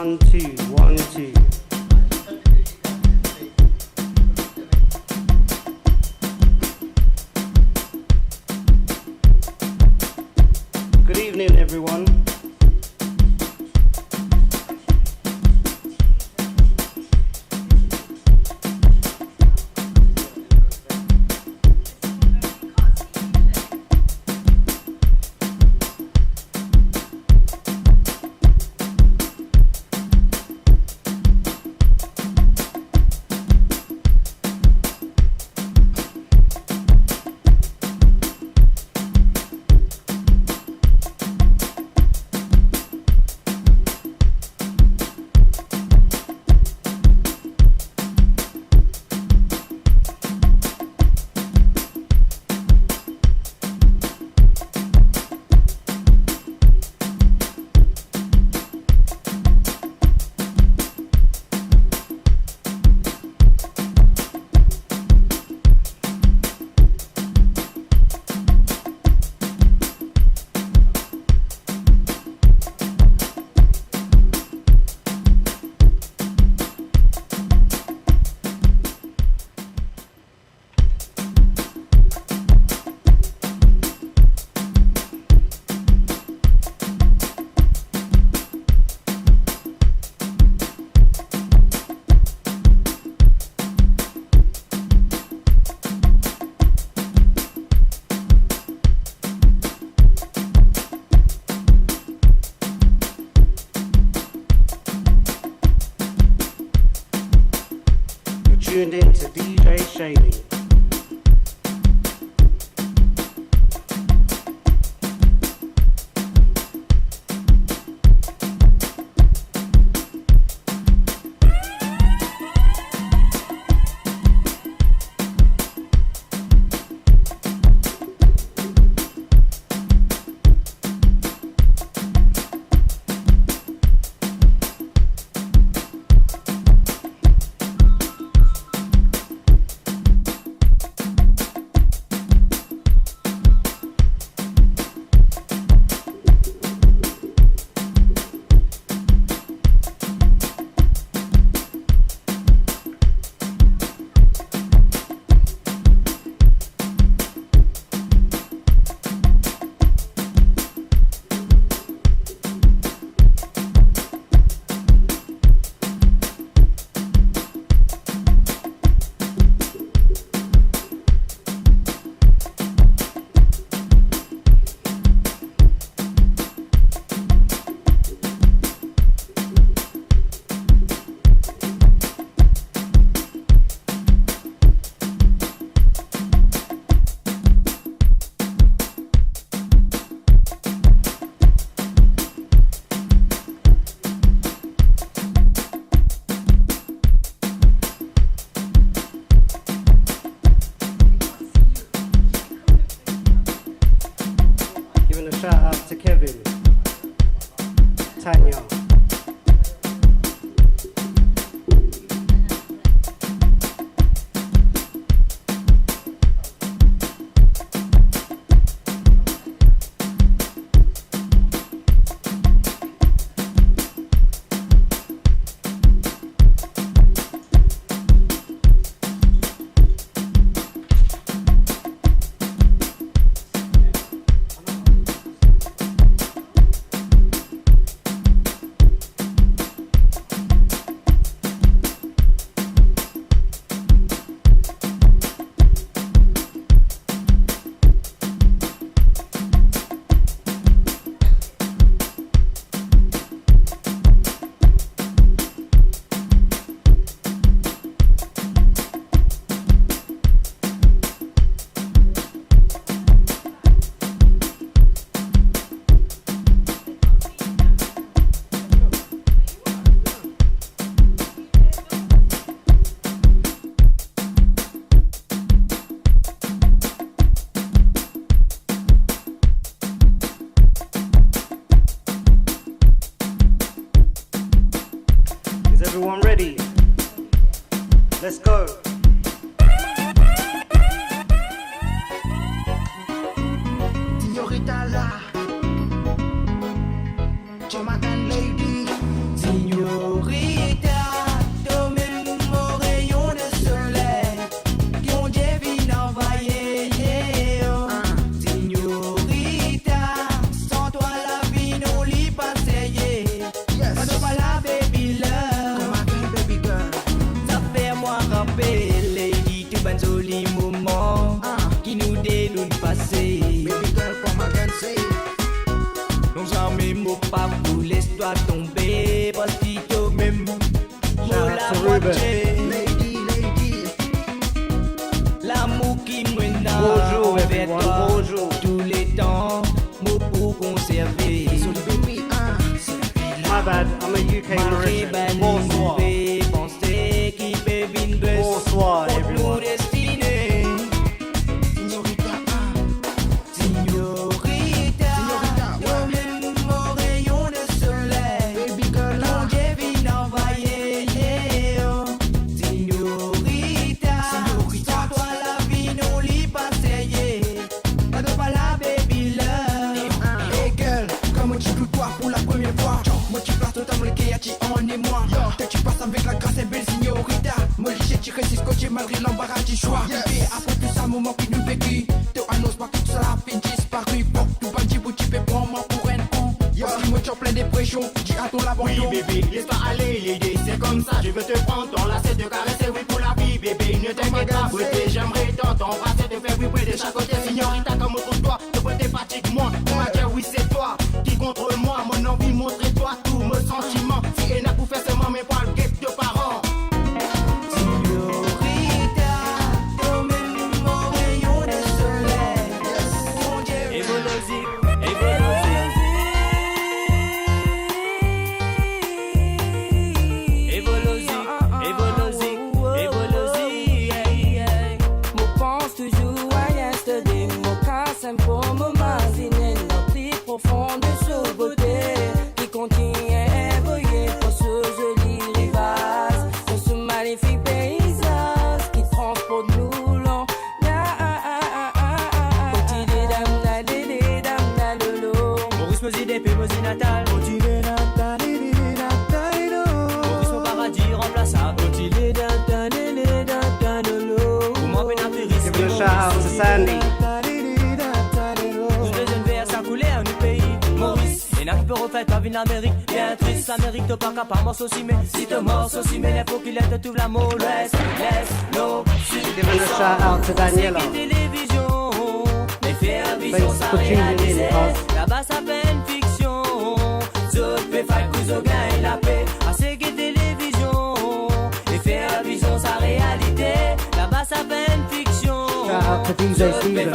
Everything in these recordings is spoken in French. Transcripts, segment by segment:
1 2 1 2. Good evening, everyone. Tuned in to DJ Shady. Shout out to Kevin, Tanya. Everyone ready? Let's go. Señorita la Jamaican lady. Señor. Non jamais mot pas pour laisse-toi tomber. Parce qu'il te même. La moitié. L'amour qui mène vers toi. Bonjour. Tous les temps. Mot pour conserver. My bad, I'm a UK Mauritian. Bonsoir. Bonsoir, everyone. Malgré l'embarras du choix, et après tout ça, moment qui nous vécu, te annonce pas que tout ça la fin disparu. Bon, tout bandit, vous tu peux prendre moi pour un con. Parce qu'il me tient plein de pression, dis à ton l'abandon. Oui, bébé, laisse pas aller, l'idée c'est comme ça. Je veux te prendre ton lacet, te caresser, oui, pour la vie, bébé. Ne t'inquiète pas, beauté, j'aimerais dans ton bras, te faire vibrer de chaque côté. Signorita, comme pour toi, te beauté fatigue-moi. On va dire, oui, c'est toi qui contre moi. Mon envie, montre-toi tous mes sentiments. Si elle n'a pour faire seulement mes poils, guette de parents. Sandy. Pas vine l'Amérique, bien triste, l'Amérique te pas capable, aussi, mais si te morse aussi, mais il faut qu'il ait tout l'amour, laisse, no, Giving a shout out to Daniela. Thanks for tuning in, guys. Là-bas ça fait une fiction, je fais faire que je gagne la paix, à ce qui est télévision, et faire vision sa réalité, là-bas ça fait une fiction. Shout out to DJ Steven.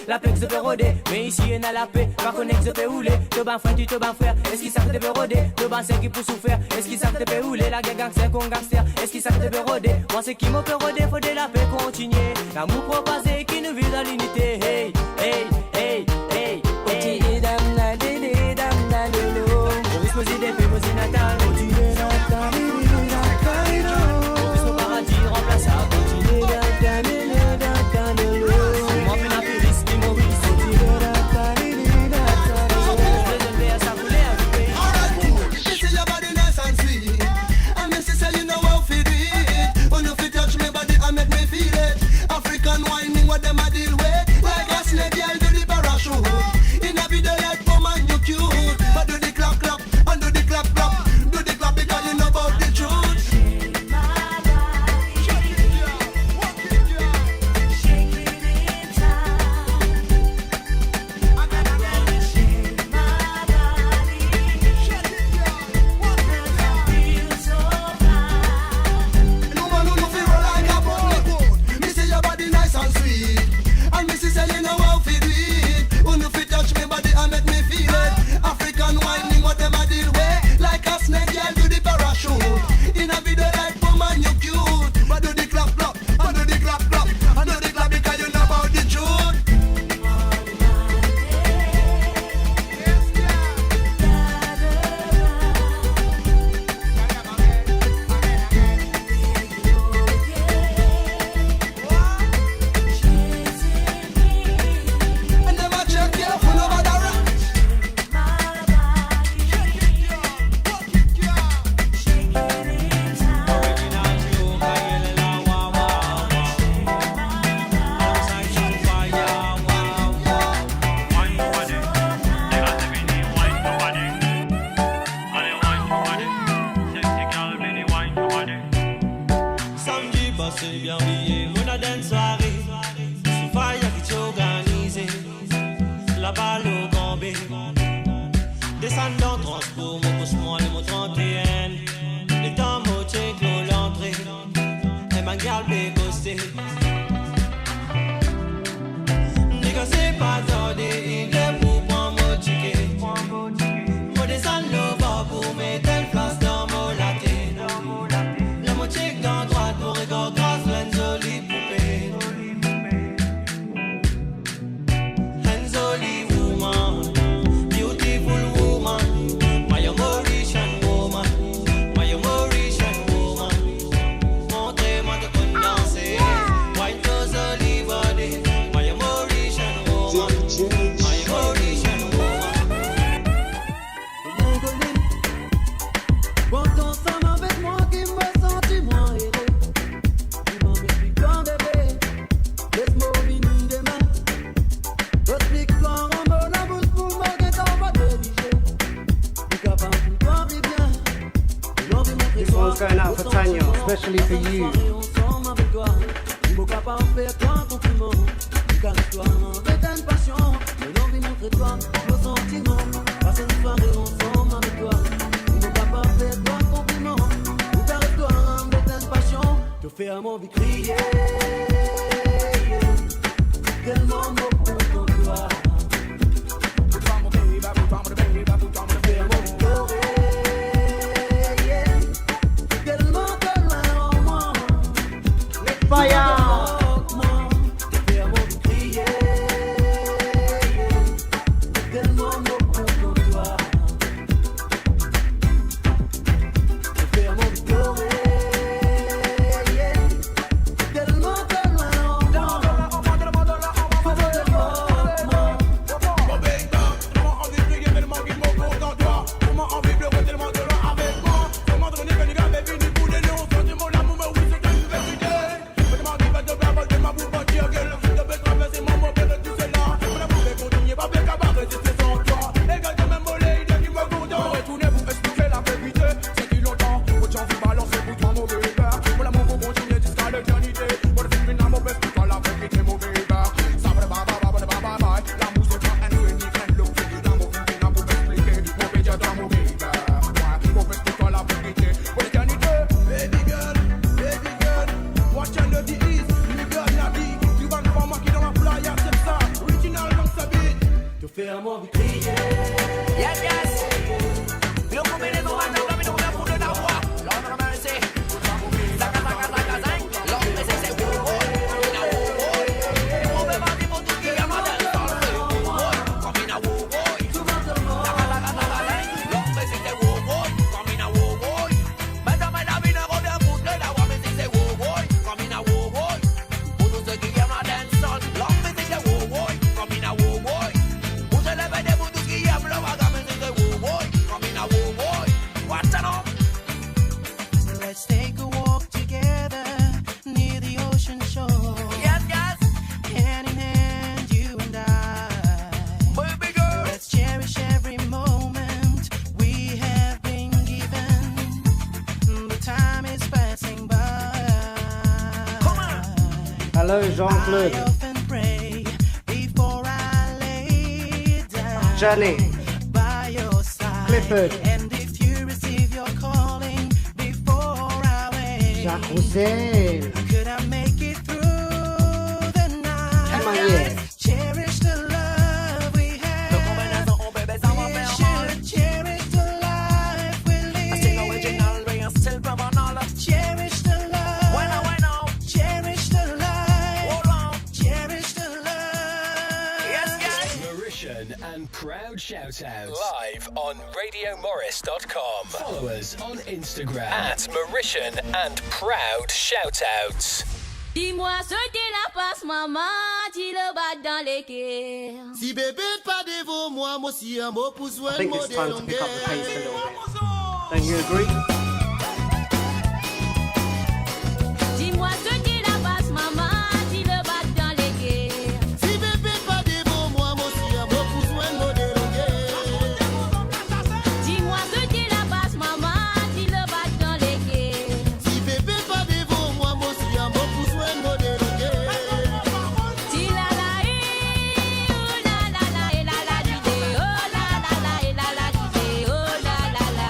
La paix que je peux rôder, mais ici il y a la paix, pas qu'on que je peux rouler, te ban frère, tu te ban frère, est-ce qu'il savent te peut rôder, te ban c'est qui pour souffrir, est-ce qu'il savent te peut rouler, la guerre gangster qu'on gangster, est-ce qu'il savent te peut rôder, moi c'est qui me peut rôder, faut de la paix continuer, l'amour propagé qui nous vit dans l'unité, hey, hey, hey, hey, hey, Maurice Mosi des pays, Mosi Natal, Maurice mon paradis remplaçable, African whining, what them a deal with? Like a snake, girl, do the parachute. In a côté. Nigga c'est pas tardé, il est pour prendre mon ticket. Faut descendre bas pour mettre une place dans mon latte. Le mot check dans droite pour regarder grâce une jolie poupée. Une jolie woman, beautiful woman, my Mauritian woman, my Mauritian woman. Montrez-moi de quoi danser, white nose olive body, my Mauritian woman, my Mauritian woman. Pourtant femme avec moi qui me sentit moins héros. Tu m'en mets plus qu'un bébé. Laisse-moi finir des mains. Explique-toi en mot la bouche pour me guetter en bas de l'obligé. Tu capable de compris bien. L'envie montrer This toi. one's going out for Tanya, especially for you. Ensemble avec toi. Tu m'as capable de faire toi un compliment. Tu caresse-toi avec une passion. L'envie montrer toi nos sentiments. Passer une soirée ensemble avec toi. Fais-toi un compliment, ou caresse-toi avec une passion. Te faire mon vie crier, tellement beau pour toi. Te faire mon vie pleurer, tellement de loin en moi. Fire! Te faire mon vie crier, tellement beau pour toi. Hello, Jean-Claude. Jenny. Clifford. Jacques Roussel. Emmanuel. Mauritian and Proud Shoutouts. Live on RadioMorris.com. Follow us on Instagram at Mauritian and Proud Shoutouts. Dis-moi ce qu'est la passe, maman, dis le bat dans les quais. Si bébé pas devant moi, moi aussi un mot pour I soin. think it's time to pick up the pace a little bit. Don't you agree? Dis-moi ce qu'est la passe, maman, dis le bat dans les quais. Si bébé pas devant moi, moi aussi un mot pour soin. Dis-moi ce qu'est la passe, maman, dis le bat dans les quais. Si bébé pas devant moi, moi aussi un mot pour soin. Dis la la oh la la la la la oh la la la la la oh la la la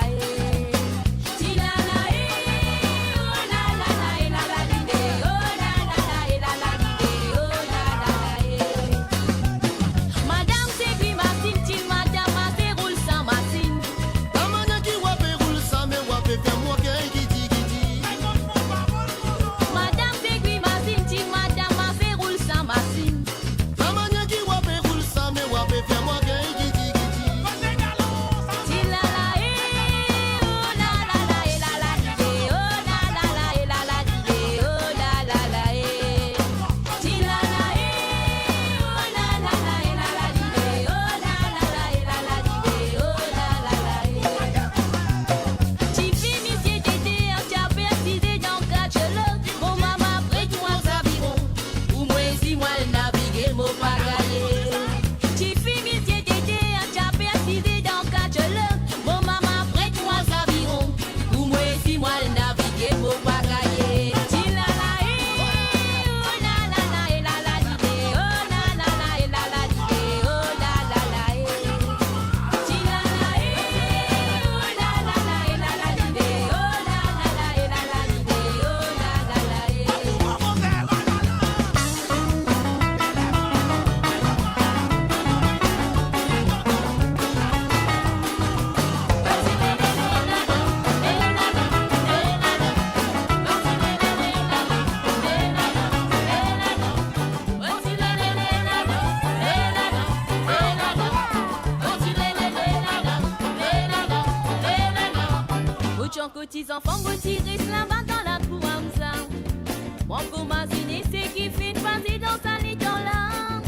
petits enfants vont tirer là-bas dans la cour en ça. Mon commandine, c'est qui fait passer dans sa l'étang là.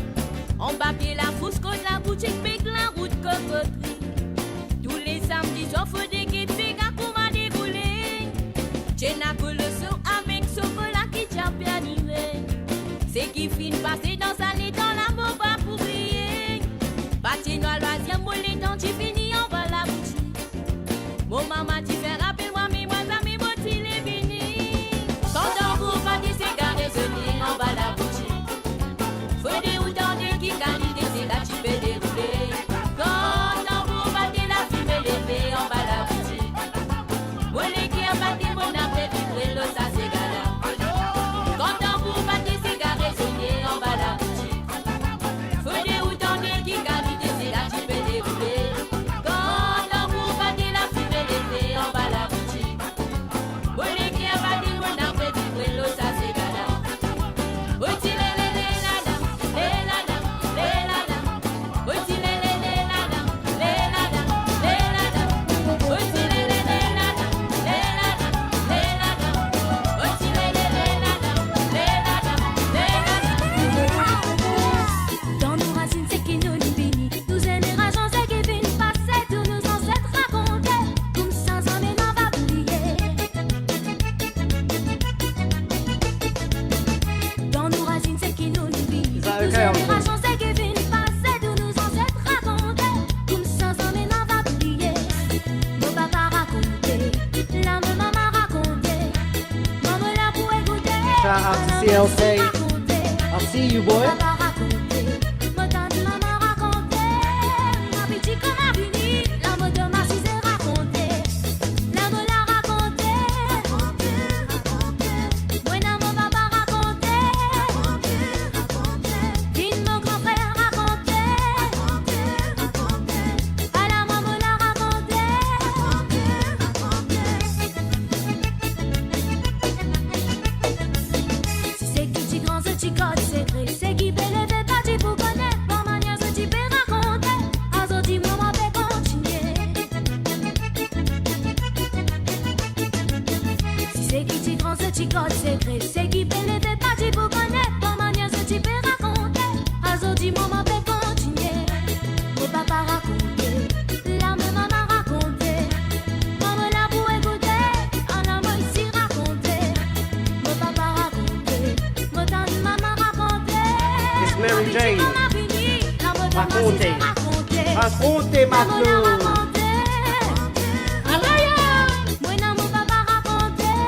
On bâtit la fousse contre la boutique, pique la route cocoterie. Tous les samedis, j'offre des guides, c'est gars qu'on va dérouler. J'ai n'a que le son avec chocolat qui t'a bien animé. C'est qui fin passer dans sa l'étang là, mon pas pour briller. Patinoire, loisir, mon l'étang, tu finis, on va la boutique. Mon maman, tu fais rappel-moi, mais moi, ça m'est motivé, vini. Quand on vous va des cigares, on va la boutique. Faut des routons qui qualité, c'est là tu peux dérouler. Quand on vous va de la fumée levée, on va la boutique. Mon les qui a battu mon après vibrer l'eau, ça c'est gala. Quand on vous va des cigares, on va la boutique. Faut des routons qui qualité, c'est là tu peux dérouler. Quand on vous va de la fumée levée, on va la boutique. Mon les qui a battu mon après vibrer l'eau, ça c'est gala. Dans nos racines, c'est qui nous bénit. Nous générations, c'est qui viennent passer. Tous nos ancêtres racontaient. Comme ça, ça m'est non va oublier. Dans nos racines, c'est qui nous bénit. Is that Nous okay, Uncle? générations, c'est qui viennent passer. Tous nos ancêtres racontaient. Comme ça, ça m'est non va oublier. Nos papas racontaient. La maman racontait. Maman là pour écouter. Shout out to CLC. I'll see you, boy. Papa racontait, mon tante maman racontait, ma petite comme a fini, la mode de ma cisée racontait, la mode la racontait, moi n'a mon papa racontait, Vine mon grand frère racontait, à la maman la racontait. Si c'est qui tu grand, ce tu code secret, c'est qui peut lever pas tu pour connaître, bon manière ce tu peux raconter, à ce petit moment peut continuer. Si c'est qui tu grand, ce tu code secret, c'est qui peut lever pas tu pour connaître, bon manière ce tu peux raconter, à ce petit moment peut continuer. Mon papa racontait, la maman racontait, maman là pour écouter, en amour ici racontait, mon papa racontait, mon tante maman racontait, Miss Mary Jane. racontait, Racontez maintenant. moi n'a mon papa racontait,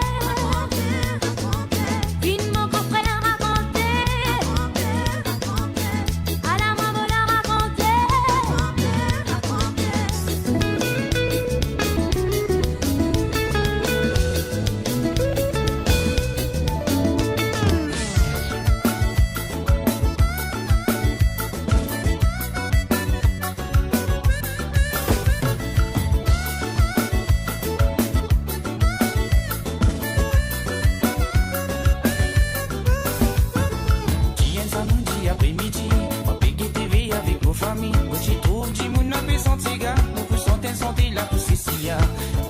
Vine mon grand frère racontait, à la maman la racontait. Tiens samedi après-midi, on peut TV avec nos familles. Quand tu trouves, tu m'en as fait sentir gars. Nous vous santé là pour Cécilia.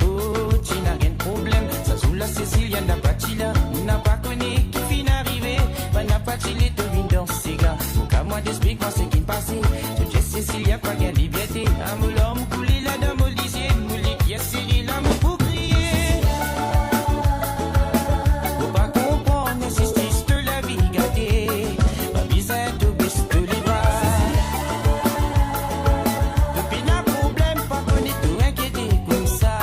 Oh, tu n'as rien de problème. Ça sous la Cécilia n'a pas là. On n'a pas connu qui fin arrivé. Bah n'a pas chillé de vin dans ces gars. Donc à moi d'expliquer ce qui me passait. Je dis Cécilia pas gain liberté. À mon l'homme coulé là dans mon lycée. Mon lit qui a serré là pour crier. Faut pas comprendre, insiste de la vie gâtée. Ma misère te baisse de les bras. Depuis n'a problème, pas qu'on est tout inquiété comme ça.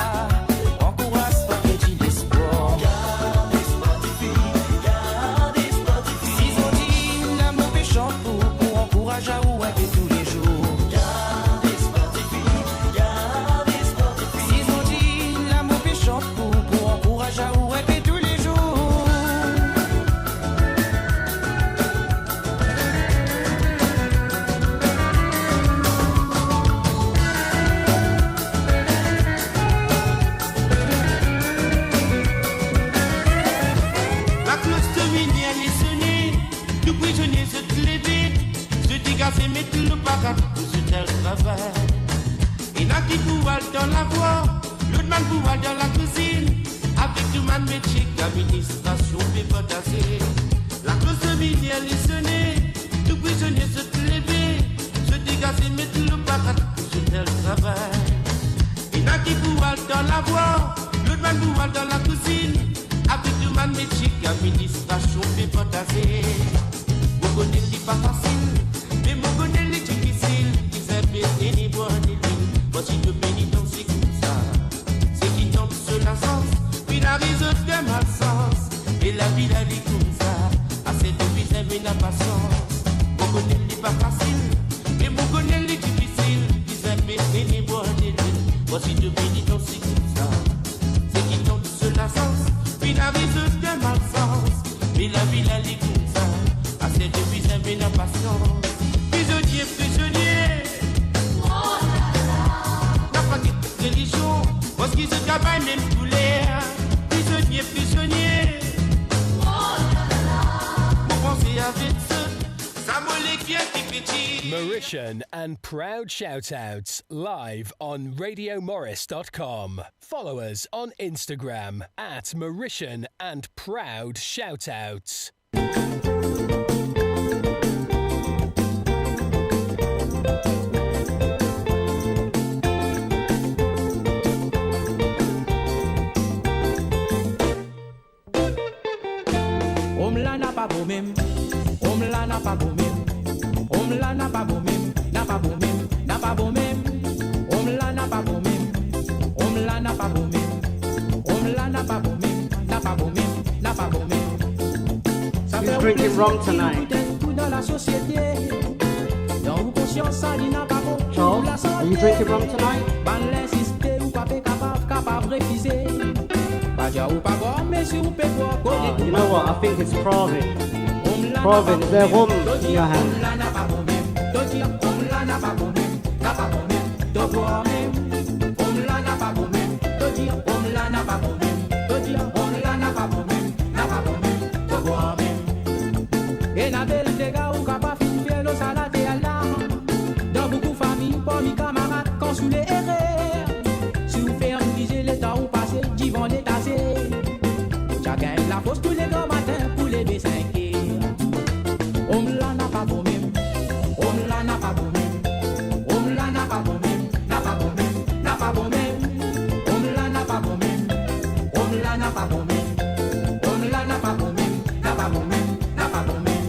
Encourage pas que tu l'espoir. Garde espoir du fille, garde espoir du fille. Si on dit l'amour péchant pour encourager à ou avec tous les jours. Garde espoir du fille, garde espoir du fille. Si on dit l'amour péchant pour encourager à ou avec tous les jours. La cloche de minuit elle est sonnée, nous prisonniers se lever, se dégager mais tout le parat, nous se tel travail. Il y en a qui pouvaient dans la voie, l'autre man pouvaient dans la cuisine, Avec tout man métier, administration, fait potasser. La cloche minière est sonnée, tout prisonnier se lever, se dégager, mettre le parat, je fais le travail. Il y en a qui pouvoir dans la voie, l'autre man pouvoir dans la cuisine. Avec tout man métier, administration, fait potasser. Vous connaissez pas facile, mais vous connaissez les difficiles. Ils s'appellent ni bois ni l'île. Voici de pénitence, c'est comme ça. C'est qui tombe sur la sens, puis la réseau de malsens. Et la vie la vie comme ça. À cette vie, j'aime la patience. Vous connaissez pas facile, mais vous connaissez les difficiles. Ils s'appellent ni bois ni l'île. Voici de pénitence, c'est comme ça. C'est qui tombe sur la sens, puis la réseau de malsens. Et la vie la vie comme ça. À cette vie, j'aime la patience. Prisonnier, prisonnier. La pratique de religion, parce qu'ils se travaillent même pour l'air. Prisonnier, prisonnier. Vous pensez avec ce, ça me qui est petit. Mauritian and Proud Shoutouts live on RadioMaurice.com. Follow us on Instagram at Mauritian and Proud Shoutouts. Omla n'a pas beau même, Omla n'a pas beau même, Omla n'a pas beau même, n'a pas beau même, n'a pas beau même, Omla n'a pas beau même, Omla n'a pas beau même, Omla n'a pas beau même, n'a pas beau même, n'a pas beau même. Who's drinking rum tonight? Charles, are you drinking rum tonight? You know what? I think it's Pravin. Pravin, is there rum in your hand? Sous les RR, si vous faites utiliser les temps où passer, j'y vont les tasser. Chacun la pose tous les grands matins pour les B5. On la n'a pas beau même, on la n'a pas beau même, on la n'a pas beau même, n'a pas beau même, n'a pas beau même, on la n'a pas beau même, on la n'a pas beau même, on la n'a pas beau même, n'a pas beau même, n'a pas beau même.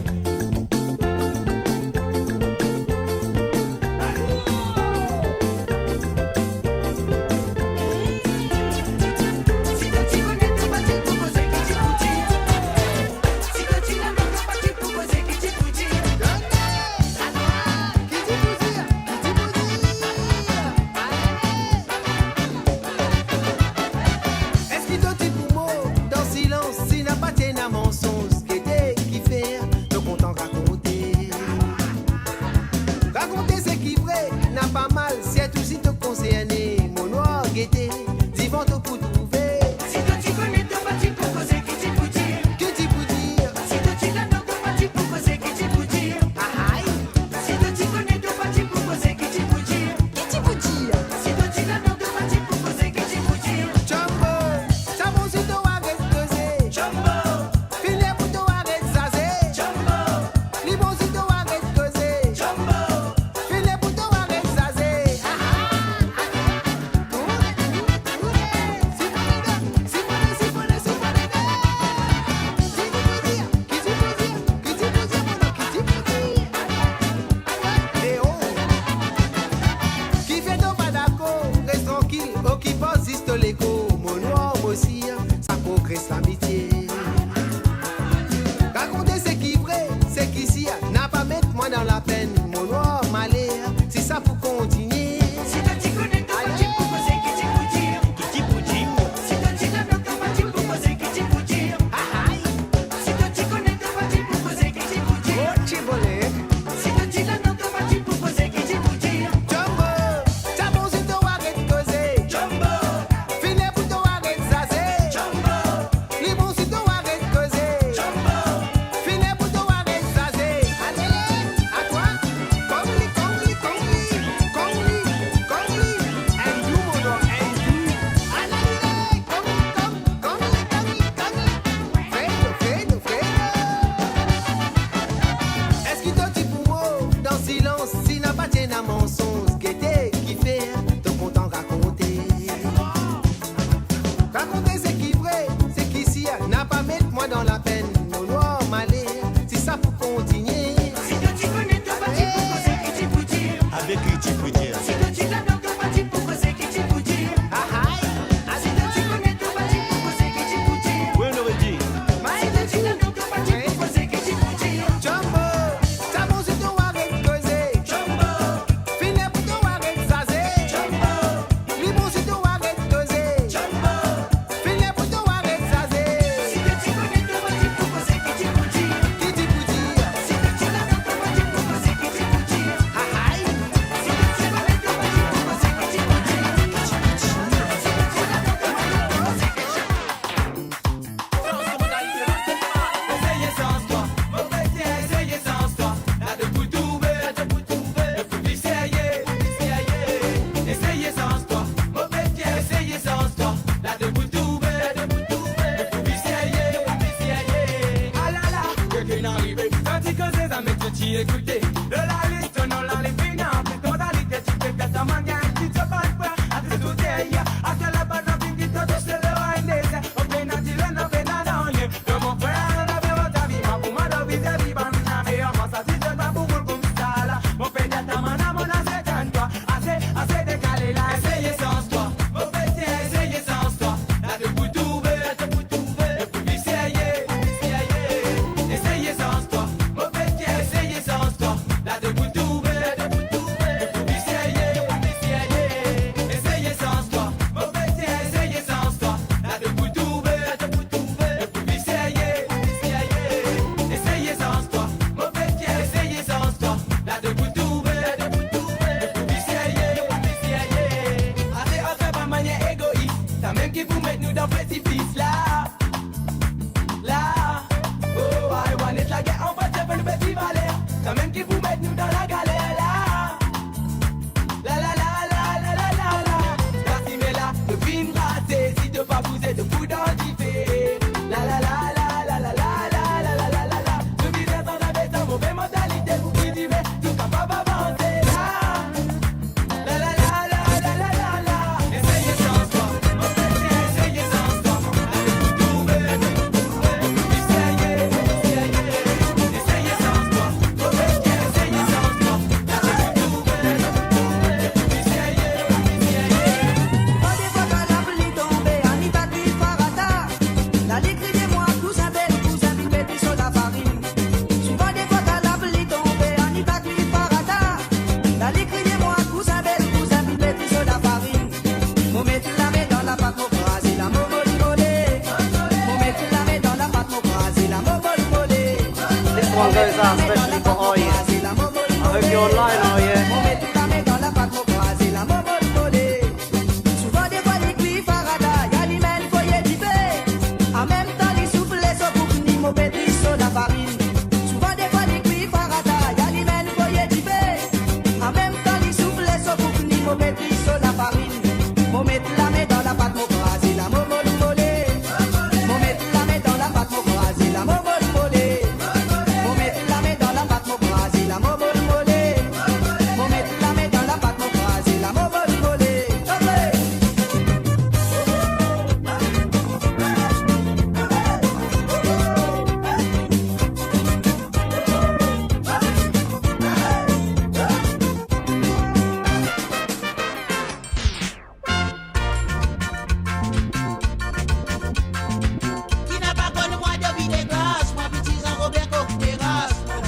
hope you're online, are you?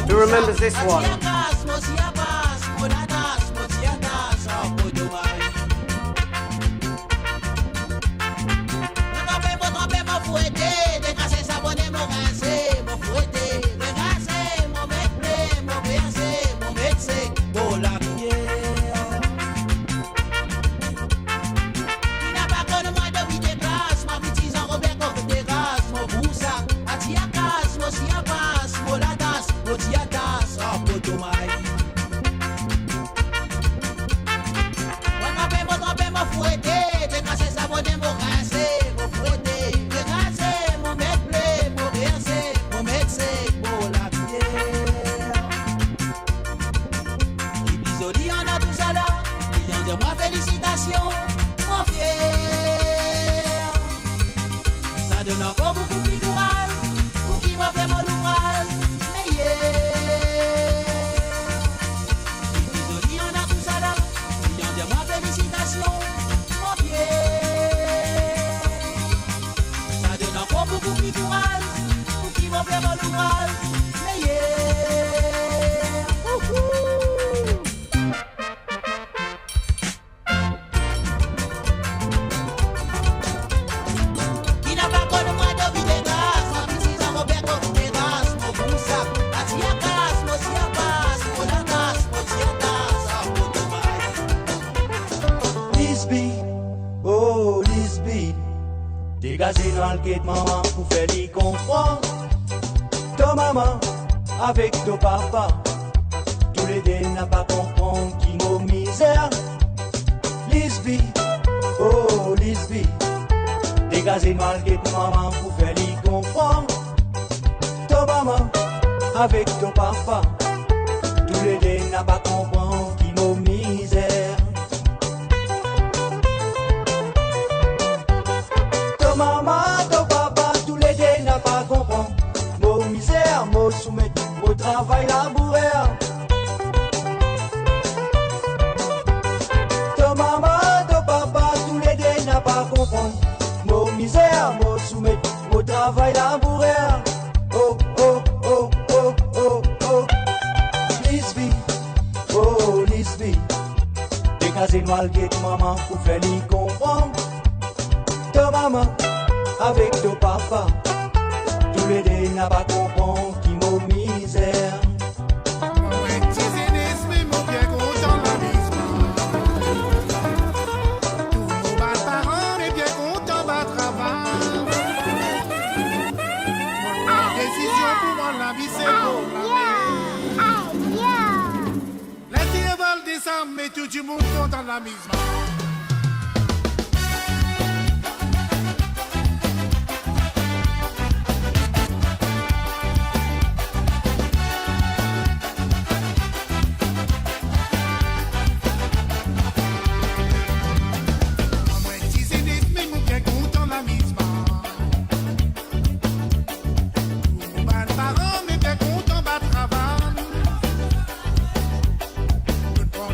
Who remembers this one? Dégagez dans le guet de maman pour faire y comprendre. Ton maman avec ton papa, tous les deux n'a pas comprendre qui m'a misère. Lisby, oh Lisby, dégagez dans le guet de maman pour faire y comprendre. Ton maman avec ton papa, tous les deux n'a pas comprendre qui m'a misère. Maman, ton papa, tous les deux n'a pas compris. Mon misère, mon soumet, mon travail laboureur. Ton maman, ton papa, tous les deux n'a pas compris. Mon misère, mon soumet, mon travail laboureur. Oh, oh, oh, oh, oh, oh. Lisby, oh, Lisby. Dégagez-moi le guet, maman, pour faire l'y comprendre. Ton maman avec ton papa, tous les deux n'a pas compris qui m'a misère. Mais tout le monde content de la mise.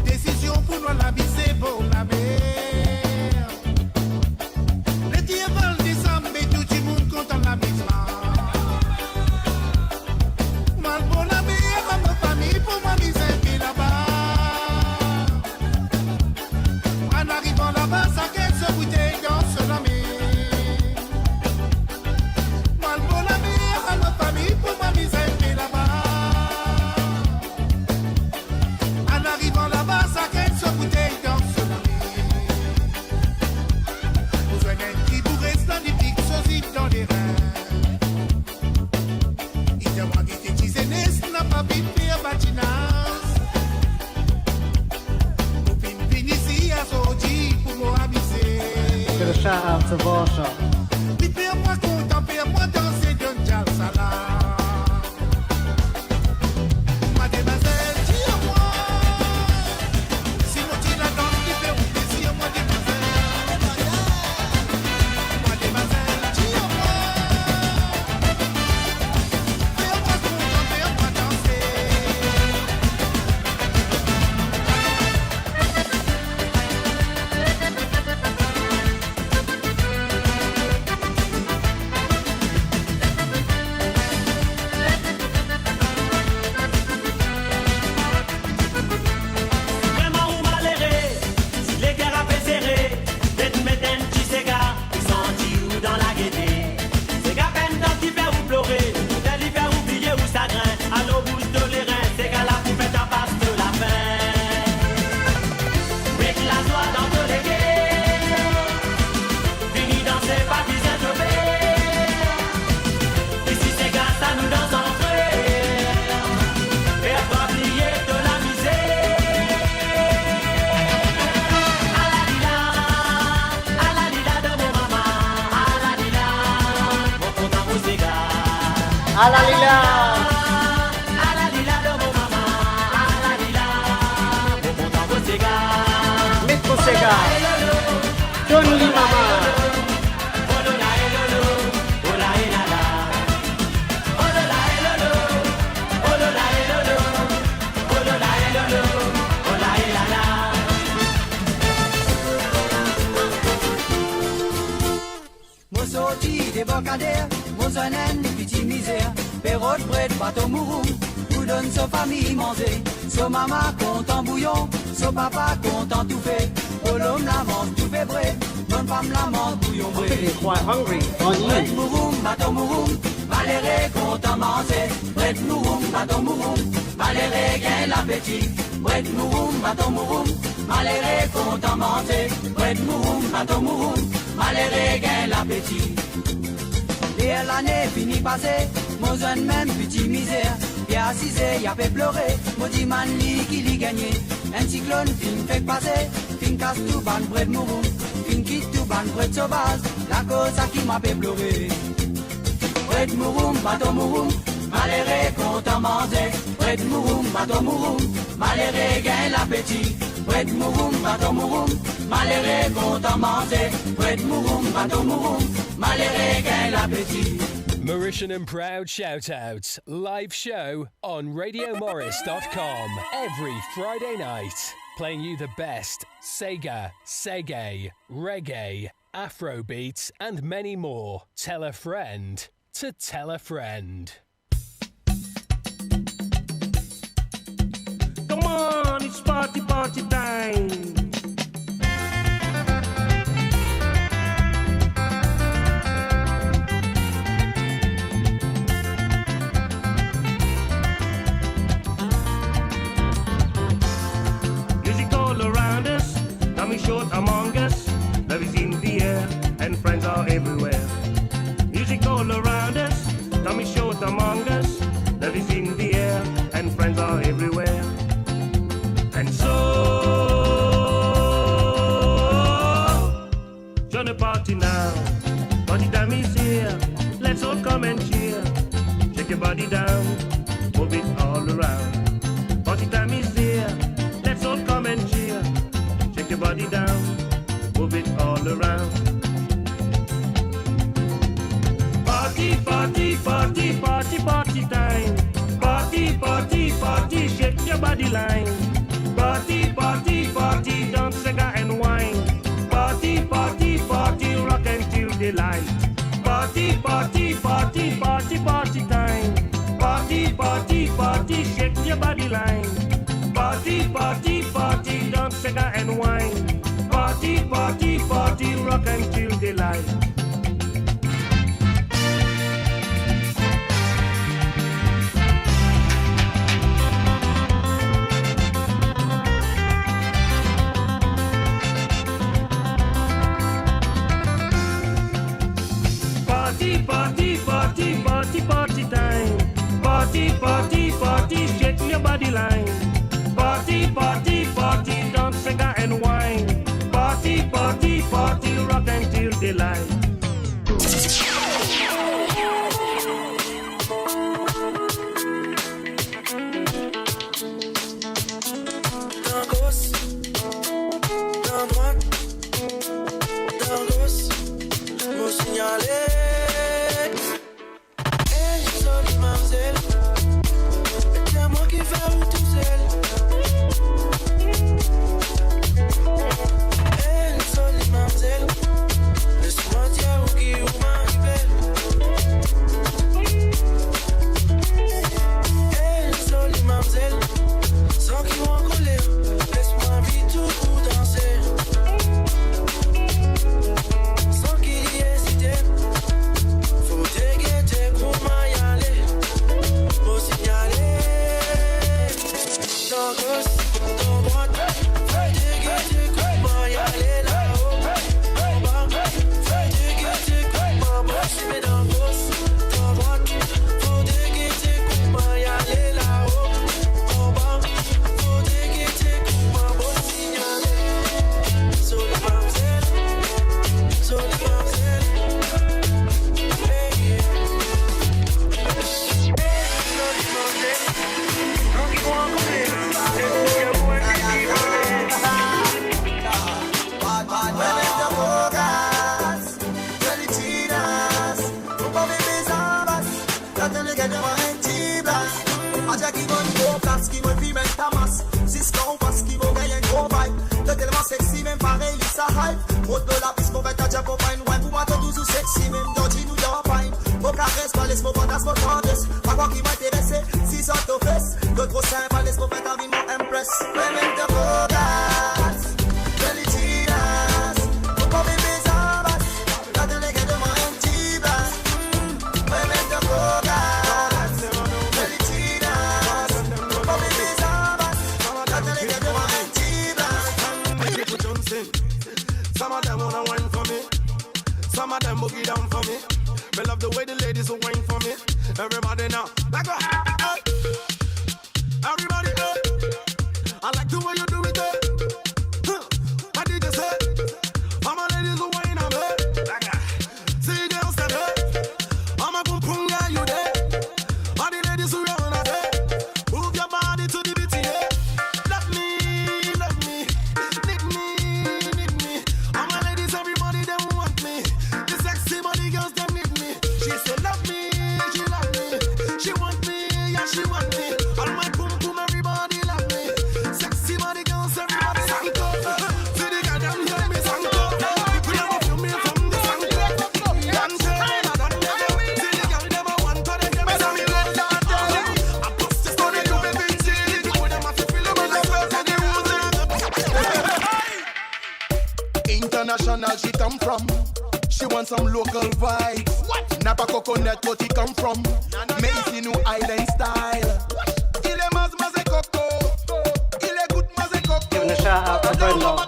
Décision pour nous la vie c'est beau la vie. Artavasha. Fais-moi content, fais-moi danser d'un jazz salade. Mademoiselle, tire-moi. Si mon petit la danse qui fait un plaisir, mademoiselle. Mademoiselle, tire-moi. Fais-moi content, fais-moi danser. Vraiment ou maléré, si les cœurs à fait serré, d'être métain, tu sais gars, ils sont où dans la gaieté. C'est qu'à peine dans qui fait ou pleurer, d'aller faire oublier ou chagrin, à l'eau bouche de les reins, c'est qu'à la poupette à passe de la fin. Avec la joie dans tous les gays, fini dans ses parties introvées. Ici c'est gars, ça nous danse en frère, et à pas oublier de la misère. Alalila. Mitko Sega. Johnny Mama. Mo sorti des bocadères, mo zanen ni piti misère. Perrot bread bateau mouroum, nous donne sa famille manger. So maman content bouillon, so papa content tout fait. Oh l'homme la mange tout fait bread, bonne femme la mange bouillon bread. Feeling quite hungry, aren't Bread you? mouroum, bateau mouroum, maléré content manger. Bread mouroum, bateau mouroum, maléré gain l'appétit. Bread mouroum, bateau mouroum, maléré content manger. Bread mouroum, bateau mouroum, maléré gain l'appétit. Et l'année finie passée, mon jeune même petit misère. Et assisé, y a fait pleurer, maudit man li qui l'y gagné. Un cyclone fin fait passer, fin casse tout ban bread mouroum, fin quitte tout ban bread sauvage, la cause à qui m'a fait pleurer. Bread mouroum, bateau mouroum, maléré content manger. Bread mouroum, bateau mouroum, maléré gain l'appétit. Bread mouroum, bateau mouroum, maléré content manger. Bread mouroum, bateau mouroum, maléré gain l'appétit. Mauritian and Proud Shoutouts live show on RadioMorris.com every Friday night, playing you the best Sega, Segay, Reggae, Afrobeats, and many more. Tell a friend to tell a friend. Come on, it's party time. Music all around us, coming short among us. Love is in the air, and friends are everywhere. Music all around us, coming short among us. Love is in the air, and friends are everywhere. And so, join the party now. Party time is here. Let's all come and cheer. Shake your body down, move it all around. Party time is here. Let's all come and cheer. Shake your body down, move it all around. Party, party, party, party, party time. Party, party, party, shake your body line. Party, party, party, dance, cigar and wine. Party, party, party, rock until daylight. Party, party, party, party, party time. Party, party, party, shake your body line. Party, party, party, dance, cigar and wine. Party, party, party, rock until daylight. Party, party, party, party, party time. Party, party, party, shake your body line. Party, party, party, dance, cigar and wine. Party, party, party, rock until the daylight. D'un gauche, d'un droite, d'un gauche, me signaler. Hey, jolie mademoiselle, c'est moi qui fais où tout seul. Hey, jolie mademoiselle, laisse-moi dire où qui ou m'arrive. Hey, jolie mademoiselle, sans qu'ils vont coller, laisse-moi vite tout danser. Sans qu'il y hésite, faut déguetter pour m'y aller. Faut signaler. Dans gauche, dans droite, faut déguetter pour m'y aller là-haut. En bas, faut déguetter pour m'y aller. Dans gauche, dans droite, faut déguetter pour m'y aller là-haut. En bas, faut déguetter pour m'y signaler. Jolie mademoiselle, jolie mademoiselle. Hey, yeah. Jolie mademoiselle, quand ils vont encoller, c'est pour que sexy même pareil, ça hype. Monte de la piste, mon vêtement, j'ai pas fine. Ouais, pour moi, t'es toujours sexy, même Georgie nous y'en fine. Mon caresse, pas laisse-moi fantasme, tendance. Pas quoi qui m'intéresse, si ça te fesse. De gros seins, pas laisse-moi faire ta vie, mon impress. Ouais, même te regarde, jolie tinas. Faut pas bébé, ça basse. T'as de l'égal de moi, un petit blast. Ouais, même te regarde, jolie tinas. Faut pas bébé, ça basse. T'as de l'égal de moi, un petit blast. Some of them wanna wine for me. Some of them boogie down for me. Me love the way the ladies will wine for me. Everybody now, like a hey. Everybody hey. I like the way you do it hey. What did you say? All my ladies will wine on me. Like a see girls that hey. I'm a boom boom guy you there. All the ladies who run on hey. Move your body to the beat yeah. Love me, love me. Need me. All my ladies, everybody, them want me. The sexy body girls, them need me. She say love me, she love me. She want me, yeah, she want me. All my boom boom, everybody love me. Sexy body girls, everybody sang up. See the girl, them hear me sang up. People never feel me from the sang up. Don't tell me, I don't never. See the girl, them a want to them say me love that girl. I bust this on the do me big cheese. You them have to feel the man first and the rules. International she come from. She want some local vibes. What? Napa coconut but he come from. Macy New Island style. Il est mazé coco. Il est good mazé coco. Giving a shout out to Brendan.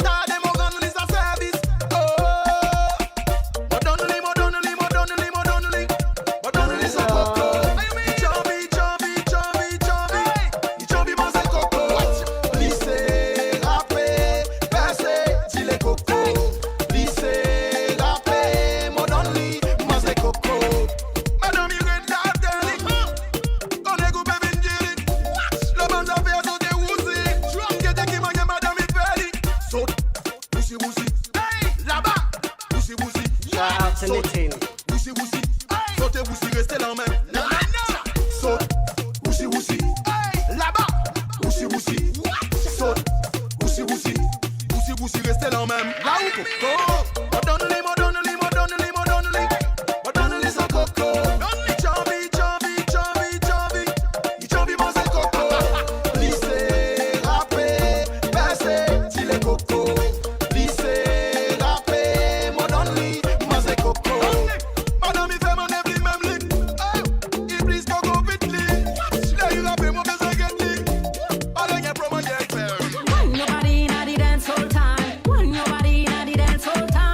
Nobody in the dance all time.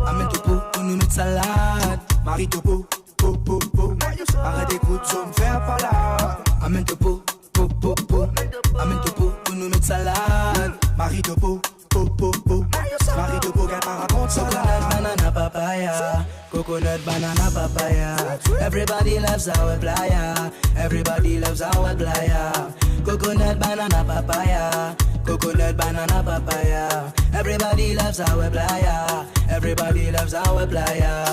Amène topo pour nous mettre salade. Marie topo, po po po. Arrête d'écouter, je me fais pas là. Amène topo, po po po. Amène topo pour nous mettre salade. Marie topo, po po po. Marie topo, qu'elle m'a raconté ça. Coconut, banana, papaya. Coconut, banana, papaya. Everybody loves our playa. Everybody loves our playa. Coconut, banana, papaya. Coconut, banana, papaya. Everybody loves our playa. Everybody loves our playa.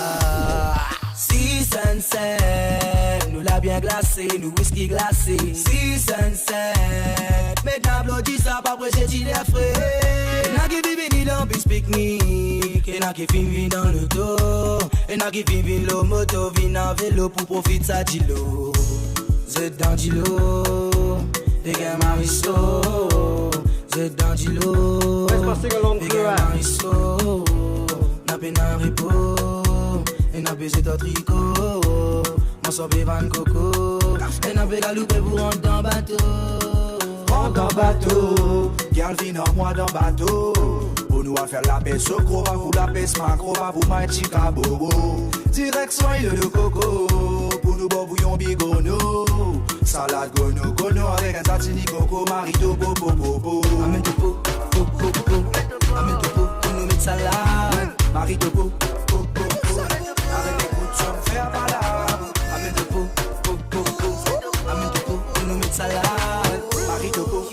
Si sunset, nous l'a bien glacé, nous whisky glacé. Si sunset, maintenant applaudis ça, pas prêcher gilet frais. Et n'a qui vive ni dans bus pique-nique. Et n'a qui vit dans le dos. Et n'a qui vit le moto, vit en vélo pour profiter sa dilo. C'est dans dilo, des gars maristo. C'est dans dilo, des gars maristo. N'a pas de repos. Et n'a baisé ton tricot. Mon sorbet van coco. Et n'a pas galoupé pour rentrer dans bateau. Rentre dans bateau. Girl vin en moi dans bateau. Pour nous à faire la paix socro. Va vous la paix smacro. Va vous maï chica bobo. Direction île de coco. Pour nous bon bouillon bigono. Salade gono gono. Avec un tatini coco. Marito popo popo. Amène topo, popo popo. Amène topo pour nous mettre salade. Marito popo. Faire balade, amène de peau, amène de peau, pour nous mettre salade, Marie de peau.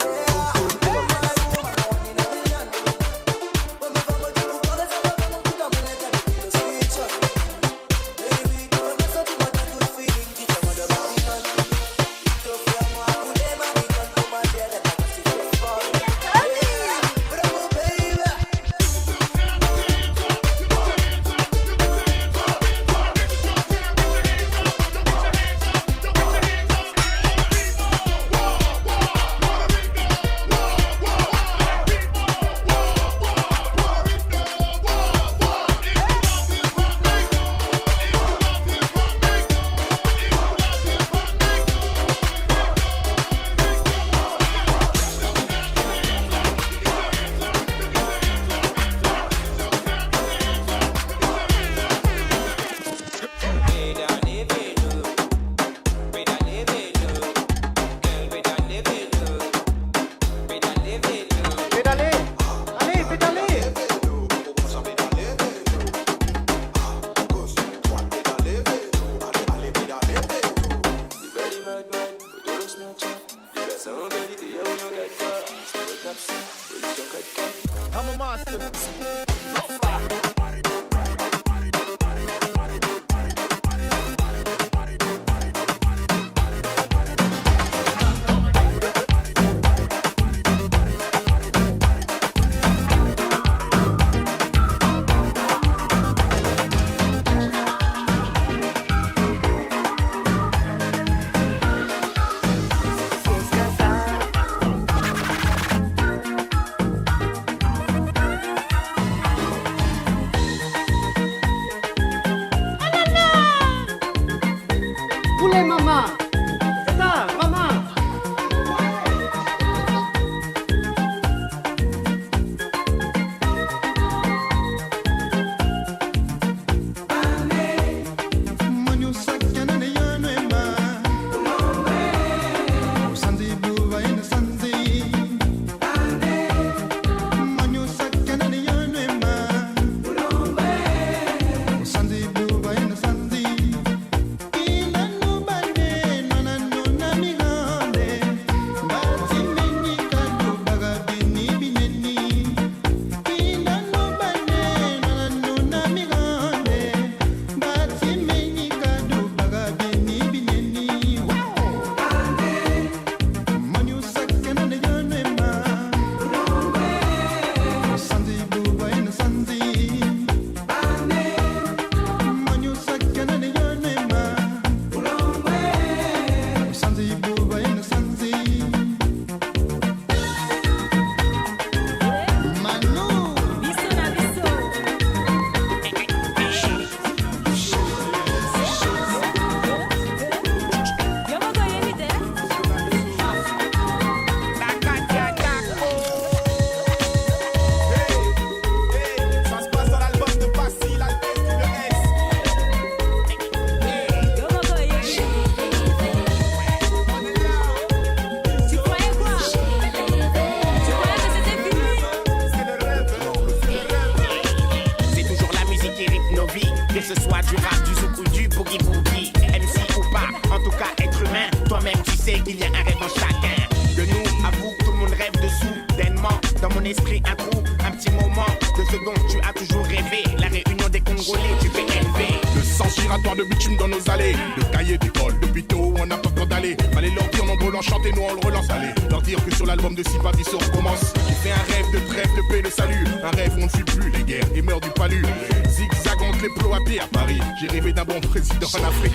rappeler qu'il y a un rêve en chacun. De nous, avoue que tout le monde rêve de soudainement. Dans mon esprit, un trou, un petit moment de ce dont tu as toujours rêvé. La réunion des Congolais, tu fais élever. Le sang giratoire de bitume dans nos allées. De cahiers d'école, depuis tôt, on n'a pas peur d'aller. Fallait leur dire, nombreux l'ont chanté, nous on le relance. Allez, leur dire que sur l'album de Sipavi, ça recommence. J'ai fait un rêve de trêve, de paix, de salut. Un rêve où on ne fuit plus les guerres et meurt du palu. Zigzag entre les plots à pied à Paris. J'ai rêvé d'un bon président en Afrique.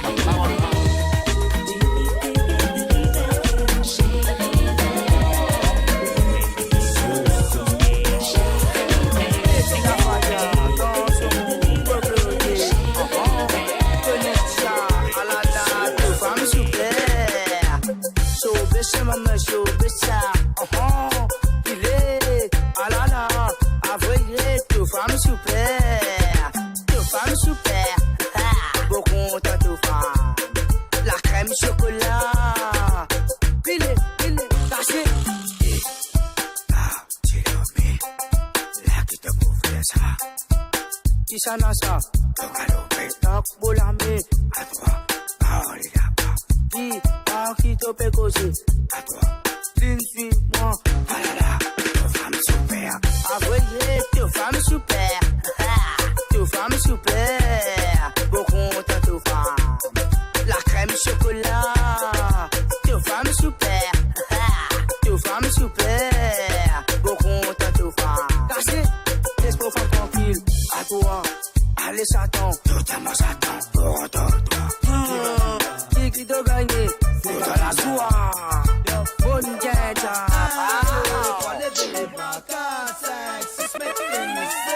Sanasa, tak bolame, à toi, parole là-bas. Dis, qui te paie causer, à toi, suis-moi, alala, te femme super, avouez, te femme super, te femme super, beaucoup te femme, la crème chocolat, te femme super, te femme super, beaucoup te femme, cassé, laisse-moi femme tranquille, à toi. Allez, Satan, totalement Satan, pour toi. Qui doit gagner, c'est dans la soie. Bonne guette.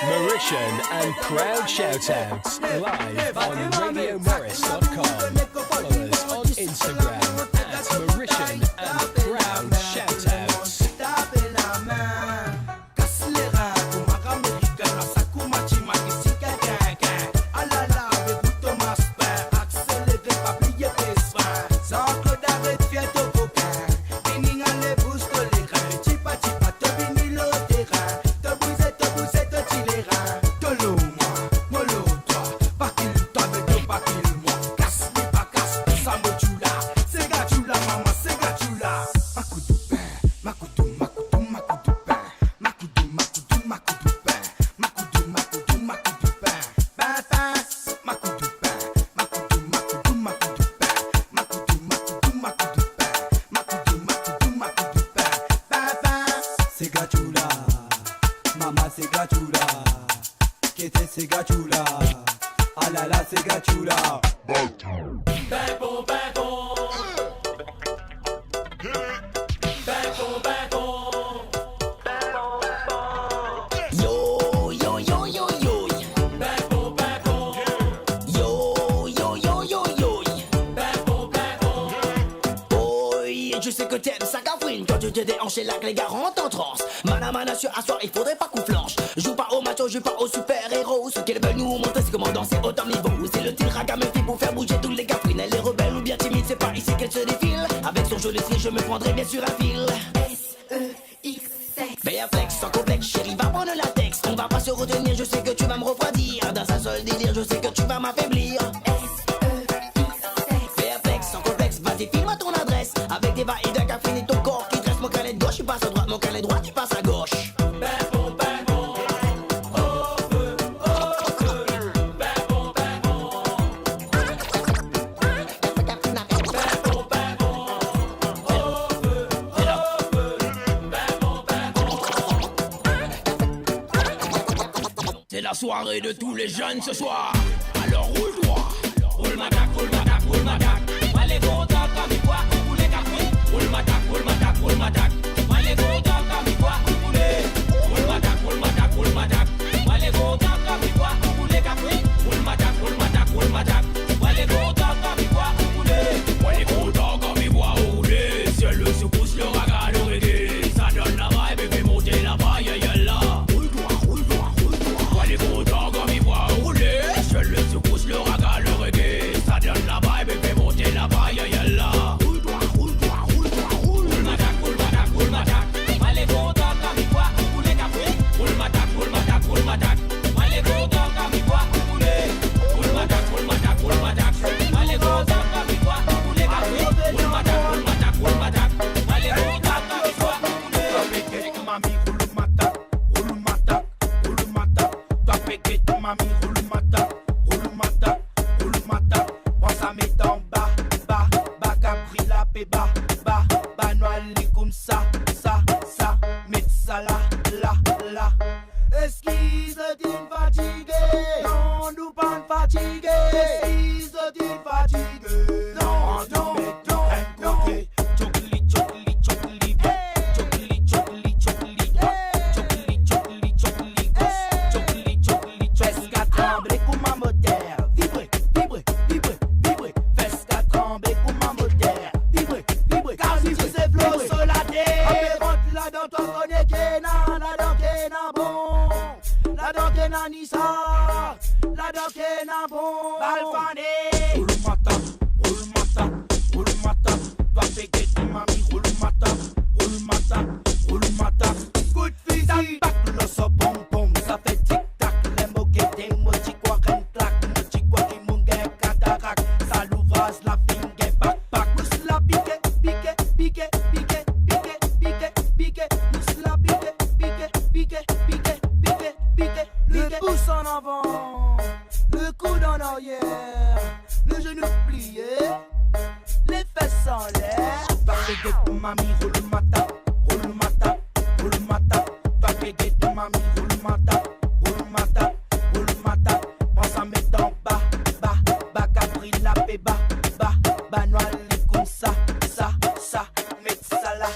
Mauritian and Proud shoutouts live on RadioMorris.com. Follow us on Instagram at Mauritian and Proud shoutouts. C'est là que les gars rentrent en transe. Mana sur asseoir, il faudrait pas qu'on flanche. Joue pas au macho, joue pas au super-héros. Ceux qui veulent nous montrer c'est comment danser au temps niveau. C'est le tir à Gamefi pour faire bouger tous les cafrines. Elle est rebelle ou bien timide, c'est pas ici qu'elle se défile. Avec son joli style, je me prendrai bien sur un fil. S-E-X-X Flex, sans complexe, chérie, va prendre la texte. On va pas se retenir, je sais que tu vas me refroidir. Dans un seul délire, je sais que tu vas m'affaiblir. S-E-X-X Flex, sans complexe, vas-y, file-moi ton adresse. Avec des va et d'un café et ton corps qui dresse mon canet de gauche, tu passes à droite, mon canet droit, tu passes à gauche. C'est la soirée de tous les jeunes ce soir. Alors roule droit, roule macaque, roule macaque, roule macaque. Allez go dans comme quoi, roule les cafés. Roule macaque, roule macaque, roule macaque. Allez go dans comme quoi, roule. Roule macaque, roule macaque, roule macaque. Allez go dans comme quoi, roule les cafés. Roule macaque, roule macaque, roule macaque. Allez go dans comme quoi, roule. Allez go dans comme quoi, roule. C'est le secousse, le raga, le reggae. Ça donne la vibe et fait monter la vaille, là. Roule droit, roule droit, roule droit. Allez go dans comme quoi, roule. C'est le secousse, le raga. ça met en bas, capri la paix, noir les comme ça, met ça là. Esquisse-t-il fatigué? Non, nous pas fatigué. Esquisse-t-il fatigué? Non. Fais qu'à trembler comme un moteur. Vibrer. Fais qu'à trembler comme un moteur. Vibrer. Car si tu sais flow sur la terre. Après rentre là-dedans, toi connais Kenan. Là-dedans Kenan bon. Là-dedans Kenan Nissa. Là-dedans Kenan bon. Balfané. Roule mata. Toi fais que mami. Roule mata. Coup de fusil. Tac, le so pom. Ça fait tic-tac. Les mots guettés. Moi j'y crois qu'un claque. Moi j'y crois qu'il m'en gagne cataract. Ça l'ouvrage la finger. Back. Mousse la pique. Mousse la pique. Le pouce en avant. Le coude en arrière. Le genou plié. Les fesses en l'air. Toi fais que mami. Roule mata. Toi fais que mami. Roule mata. Prends ça met en bas. Capri la paix, noir les comme ça, met ça là.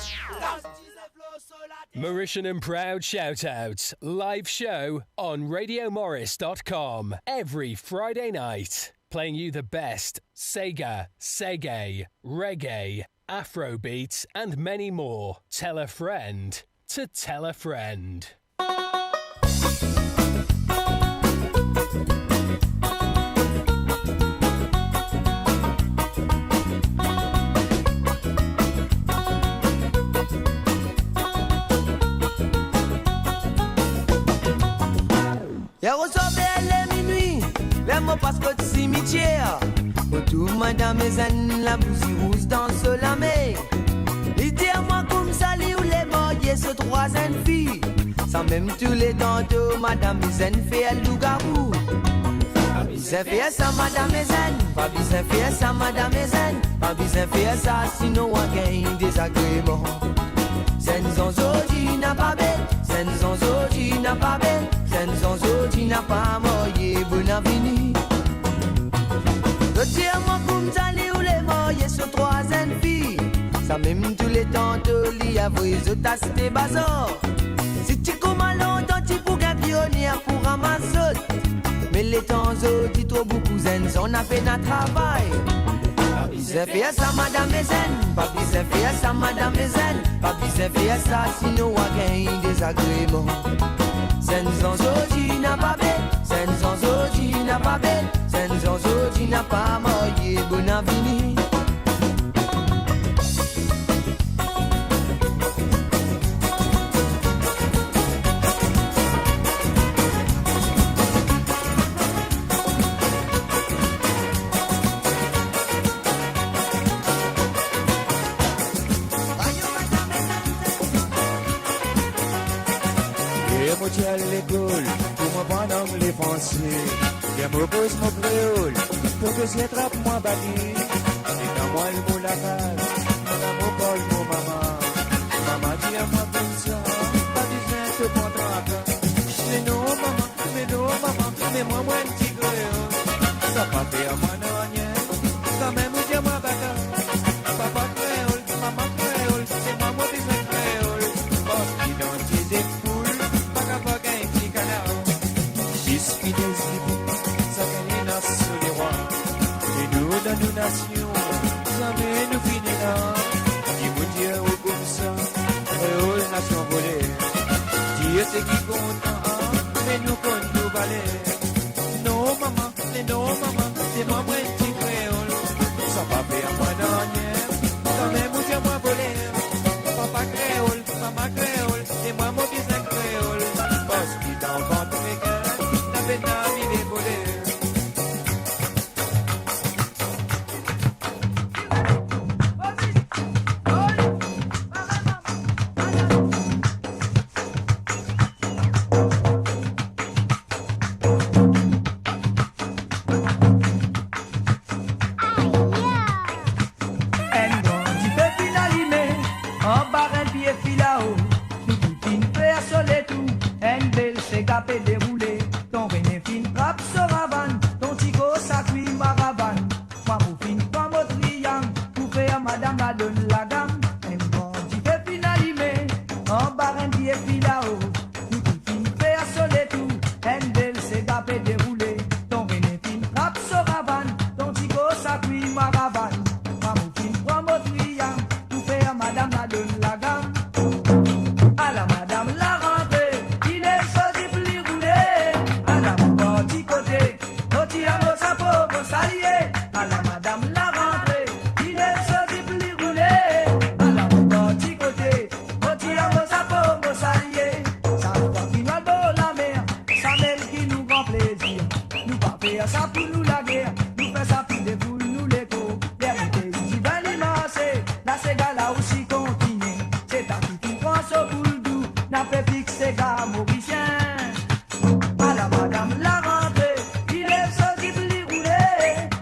Mauritian and Proud Shoutouts live show on RadioMorris.com every Friday night, playing you the best Sega, Seggae, reggae, Afrobeats, and many more. Tell a friend to tell a friend. Hier au soir vers les minuit, vers mon passeport de cimetière. Autour madame et zen, la bousie rousse danse la mer. Il dit à moi comme ça, où les morts, ce trois jeunes filles. Sans même tous les tantôt, madame et zen fait elle loup-garou. Papi s'est fait ça, madame et zen. Papi s'est fait ça, madame et zen. Papi s'est fait ça, sinon on gagne désagrément. Zen zonzo, n'a pas belle. Zen zonzo, n'a pas belle. Zen zonzo, n'a pas moyen, bon avenir. Le tiers-moi comme ça, où les morts, ce trois jeunes filles. Ça même tous les tantôt, li a vu les autres des bazars. Si tu commences longtemps, tu pourrais pionnier pour ramasser. Mais les temps dit trop beaucoup zen, on a fait notre travail. Papi s'est fait ça, madame et zen. Papi s'est fait ça, madame et zen. Papi s'est fait ça, sinon on gagne des agréments. Zen zonzo, n'a pas belle. Zen zonzo, n'a pas belle. Zen zonzo, n'a pas moyen, bon avenir. À l'école, pour moi pendant les français, je me pose mon créole, pour que je trappe moi bâti. Et quand moi le mot la case, quand moi parle mon maman, maman dit à moi comme ça, pas besoin de te prendre à part. Mais non maman, mais moi un petit créole, ça pas fait à moi non rien, quand même vous dire moi bâtard. Papa créole, maman créole, c'est moi besoin créole, parce qu'il dans des poules. Biscuit des zibou, ça gagne nas sur les rois. Et nous dans nos nations, jamais nous finira. Dis mon Dieu, oh comme ça, créole nation volée. Dieu c'est qui compte, mais nous compte nous balais. Non maman, c'est moi petit créole. Ça va faire moi dernière, quand même vous dire moi voler. Papa créole, maman créole, c'est moi mon business créole. Parce qu'il t'en vend tous mes cœurs. maravane, maman qui prend mon triant, tout fait à madame la donne la gamme. À la madame la rentrée, il est sorti plus roulé. À la petit côté, petit à mon sapot, mon salier. À la madame la rentrée, il est sorti plus roulé. À la petit côté, petit à mon sapot, mon salier. Ça nous va qui nous beau la mer, ça mêle qui nous grand plaisir. Nous pas faire ça pour nous la guerre, nous fait ça pour des poules, nous l'écho. Vérité, si ben l'immense, la séga là aussi continue. C'est un petit France au boule doux, n'a fait fixer gars mauricien. À la madame la rentrée, il est sorti plus roulé.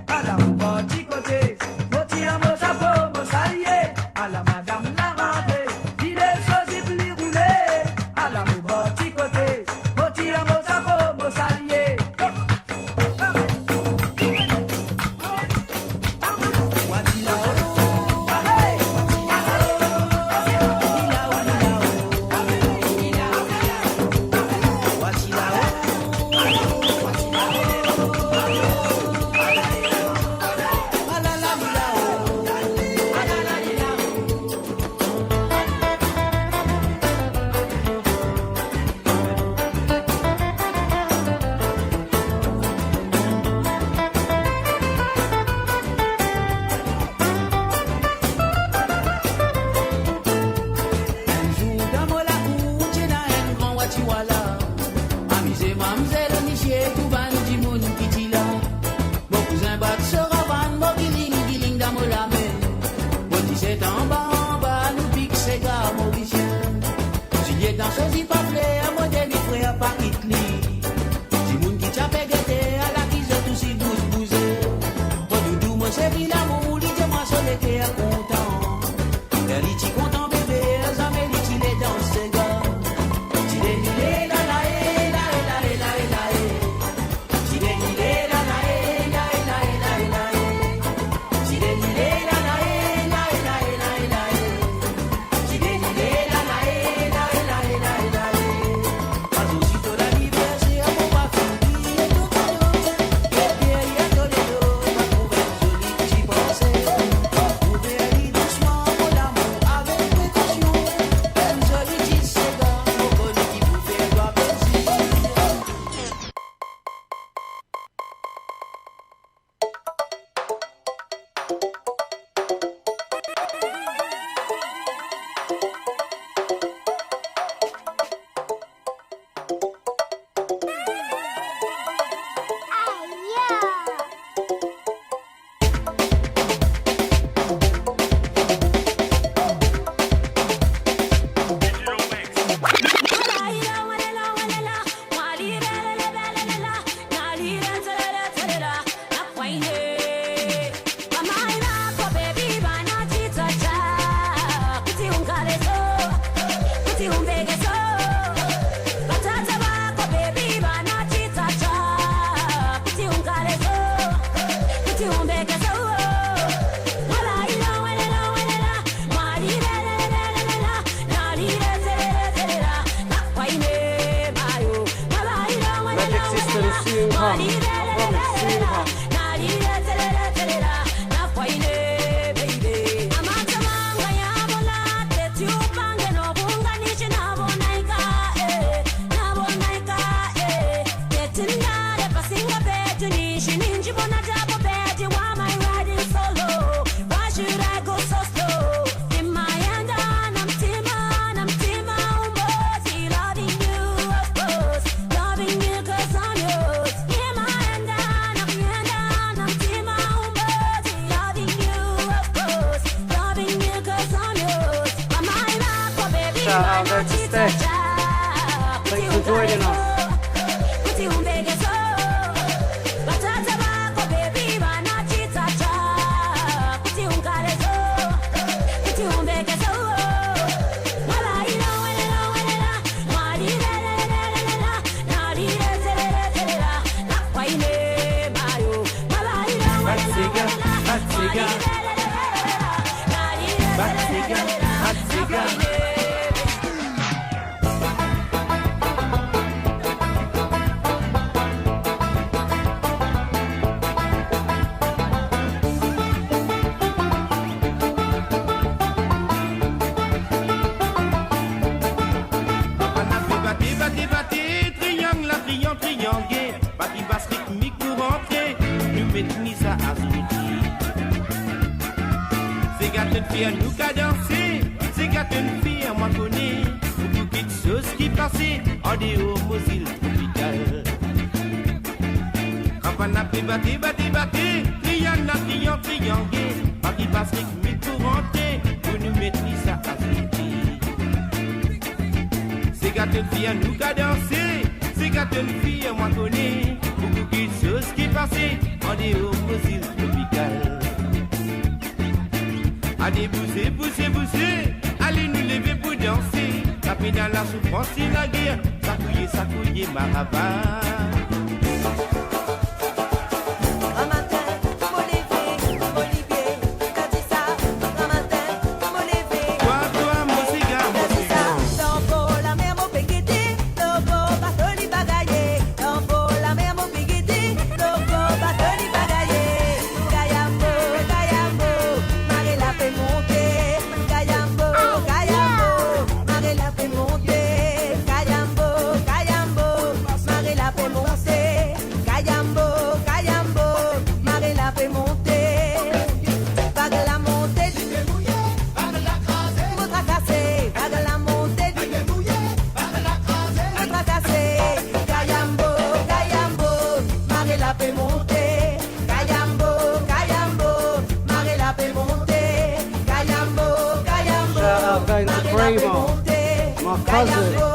À la petit côté, petit à mon sapot, mon salier. À la madame la rentrée, il est sorti plus roulé. À la petit côté, petit à mon sapot, mon salier. Thanks for joining us. c'est gâte une fille à nous qu'à danser. C'est gâte une fille à moi connaît. Beaucoup de choses qui passaient en dehors aux îles tropicales. Quand on a pris batté, criant, gay. Pas qui passe rythmique pour rentrer, pour nous mettre ça à flitter. C'est gâte une fille à nous qu'à danser. C'est gâte une fille à moi connaît. Beaucoup de choses qui passaient en dehors aux îles tropicales. Allez pousser, allez nous lever pour danser. Taper dans la souffrance et la guerre, ça couiller, maraba. My cousin.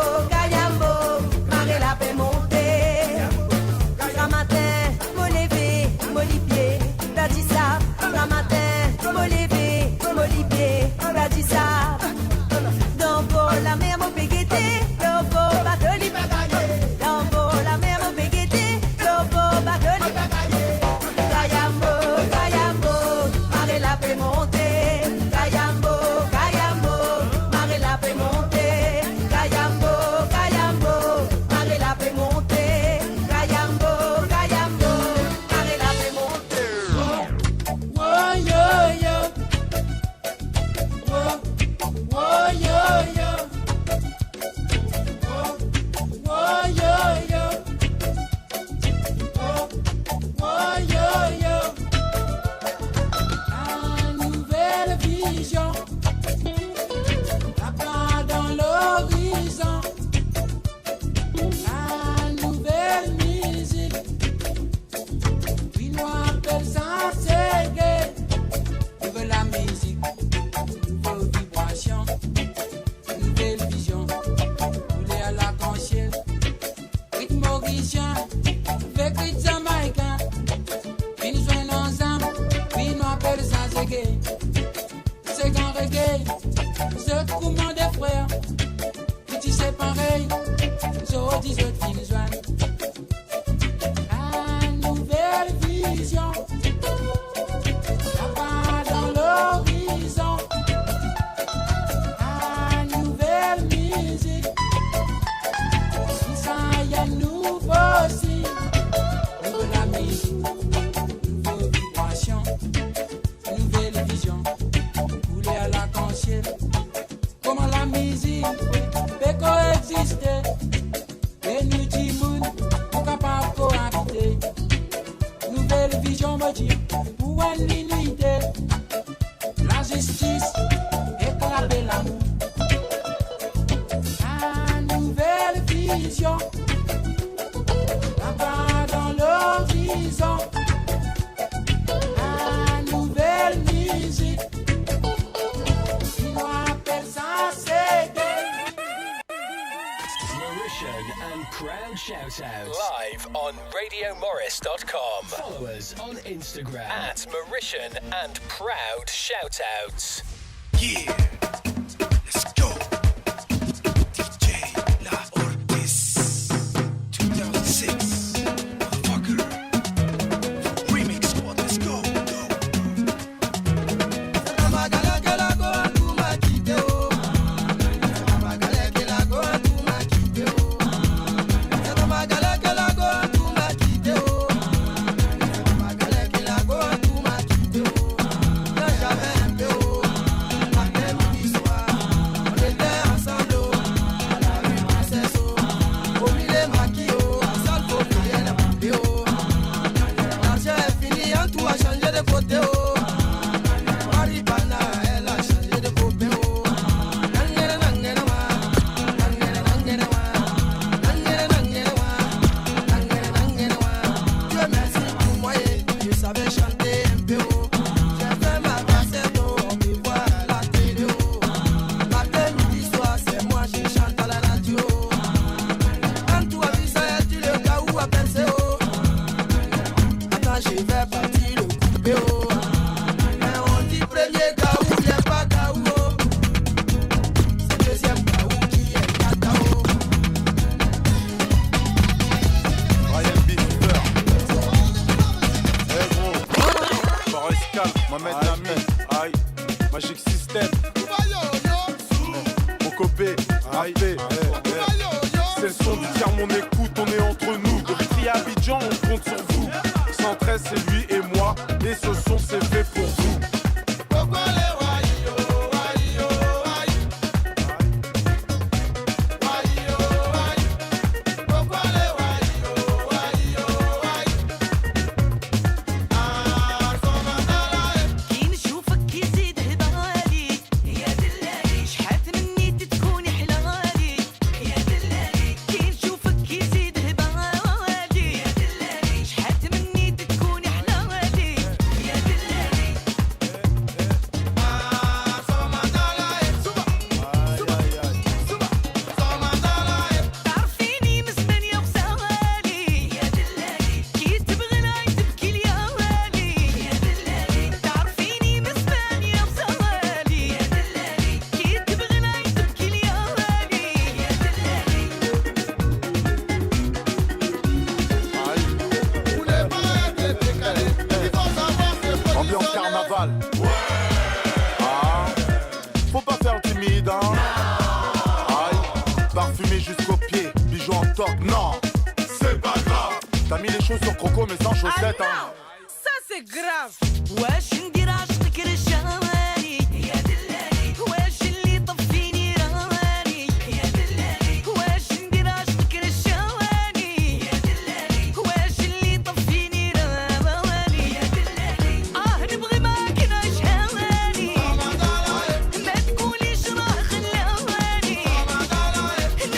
Mauritian and Proud Shoutout. Live on RadioMorris.com. Follow us on Instagram at Mauritian and Proud Shoutouts. Yeah, let's go. DJ La Ortiz 2006. Motherfucker. Remix squad, let's go. Jamais un peu, Mohamed Lamy, aïe, Magic System, Mokobé, aïe, c'est le son du tiers, mon écoute, on est entre nous. De Ritri à Abidjan, on compte sur vous. 113, c'est lui et moi, et ce son c'est fait pour vous. Non, c'est pas grave. T'as mis les choses sur Croco mais sans chaussettes hein. Ça c'est grave. Wesh ندير عشقك رشاني يا دلالي واش اللي طفيني راني يا دلالي واش ندير عشقك رشاني يا دلالي واش اللي طفيني راني يا دلالي نبغي معاك نعيش هواني ما تقوليش راه خلاني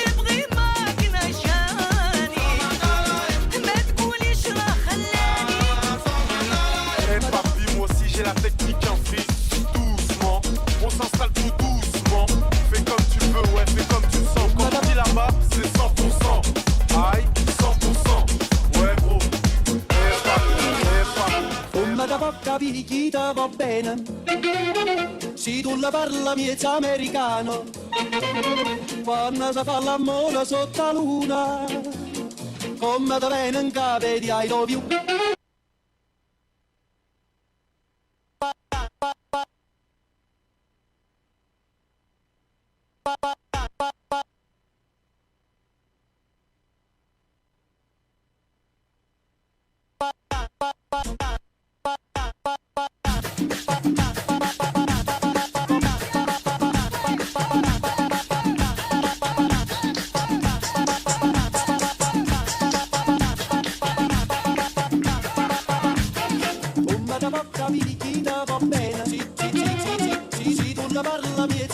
نبغي معاك نعيش هواني ما تقوليش راه خلاني. Eh papi, moi aussi j'ai la technique en fils. Doucement, on s'installe tout doucement. Fais comme tu veux, ouais, fais comme tu sens. Quand on dit là-bas, c'est 100%. Aïe, 100%. Ouais gros. Eh papi. Come da porca picchita va bene. Si tu la parla miezza americano. Quando si fa l'amore sotto la luna. Come da bene in capo di I love you.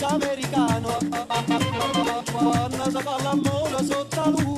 Americano, quando si fa l'amore sotto la luna.